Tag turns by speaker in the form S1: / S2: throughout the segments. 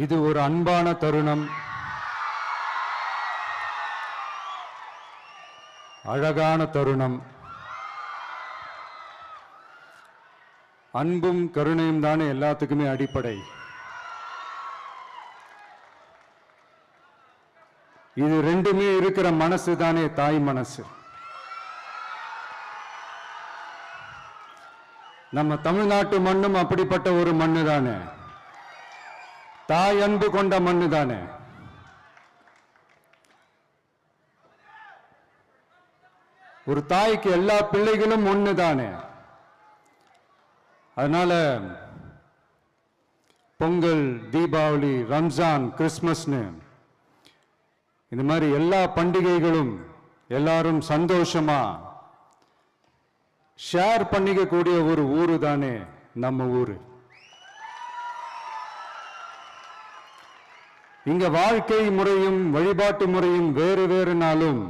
S1: இது ஒரு அன்பான தருணம், அழகான தருணம். அன்பும் கருணையும் தானே எல்லாத்துக்குமே அடிப்படை. இது ரெண்டுமே இருக்கிற மனசு தானே தாய் மனசு. நம்ம தமிழ்நாட்டு மண்ணும் அப்படிப்பட்ட ஒரு மண்ணு தானே, தாய் அன்பு கொண்ட மண்ணு தானே. ஒரு தாய்க்கு எல்லா பிள்ளைகளும் ஒண்ணு தானே. அதனால பொங்கல், தீபாவளி, ரம்ஜான், கிறிஸ்மஸ்னு இந்த மாதிரி எல்லா பண்டிகைகளும் எல்லாரும் சந்தோஷமா ஷேர் பண்ணிக்க கூடிய ஒரு ஊரு தானே நம்ம ஊரு. இங்க வாழ்க்கை முறையும் வழிபாட்டு முறையும் வேறு வேறுனாலும்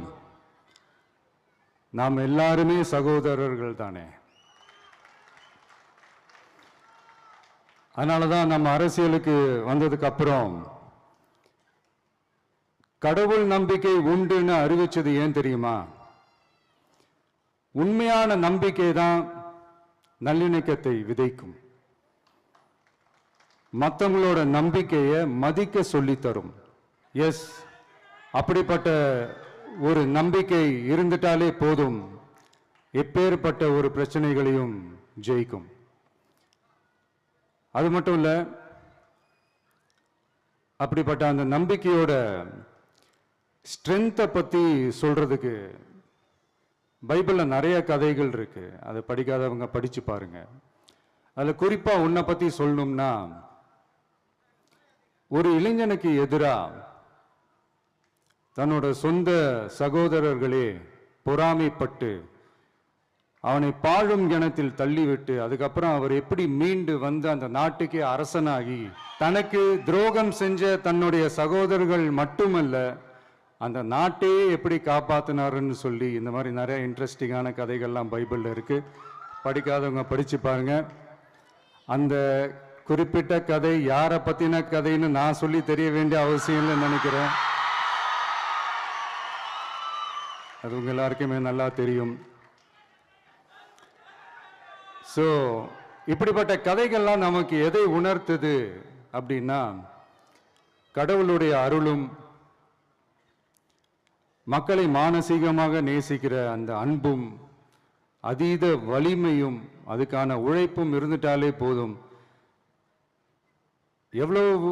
S1: நாம் எல்லாருமே சகோதரர்கள் தானே. அதனாலதான் நம்ம அரசியலுக்கு வந்ததுக்கு அப்புறம் கடவுள் நம்பிக்கை உண்டுன்னு அறிவிச்சது ஏன் தெரியுமா? உண்மையான நம்பிக்கை தான் நல்லிணக்கத்தை விதைக்கும், மற்றவங்களோட நம்பிக்கையை மதிக்க சொல்லி தரும். எஸ், அப்படிப்பட்ட ஒரு நம்பிக்கை இருந்துட்டாலே போதும், எப்பேற்பட்ட ஒரு பிரச்சனைகளையும் ஜெயிக்கும். அது மட்டும் இல்ல, அப்படிப்பட்ட அந்த நம்பிக்கையோட ஸ்ட்ரென்த்தை பத்தி சொல்றதுக்கு பைபிள்ல நிறைய கதைகள் இருக்கு. அதை படிக்காதவங்க படிச்சு பாருங்க. அதுல குறிப்பா உன்னை பத்தி சொல்லணும்னா, ஒரு இளைஞனுக்கு எதிரா தன்னோட சொந்த சகோதரர்களே பொறாமைப்பட்டு அவனை பாழும் கிணத்தில் தள்ளிவிட்டு அதுக்கப்புறம் அவர் எப்படி மீண்டு வந்து அந்த நாட்டுக்கே அரசனாகி தனக்கு துரோகம் செஞ்ச தன்னுடைய சகோதரர்கள் மட்டுமல்ல அந்த நாட்டையே எப்படி காப்பாத்தினாருன்னு சொல்லி இந்த மாதிரி நிறைய இன்ட்ரெஸ்டிங்கான கதைகள்லாம் பைபிள்ல இருக்கு. படிக்காதவங்க படிச்சு பாருங்க. அந்த குறிப்பிட்ட கதை யாரை பத்தின கதைன்னு நான் சொல்லி தெரிய வேண்டிய அவசியம் இல்லைன்னு நினைக்கிறேன். அது உங்க எல்லாருக்குமே நல்லா தெரியும். ஸோ இப்படிப்பட்ட கதைகள்லாம் நமக்கு எதை உணர்த்துது அப்படின்னா, கடவுளுடைய அருளும் மக்களை மானசீகமாக நேசிக்கிற அந்த அன்பும் அதீத வலிமையும் அதுக்கான உழைப்பும் இருந்துட்டாலே போதும். எவ்வளவு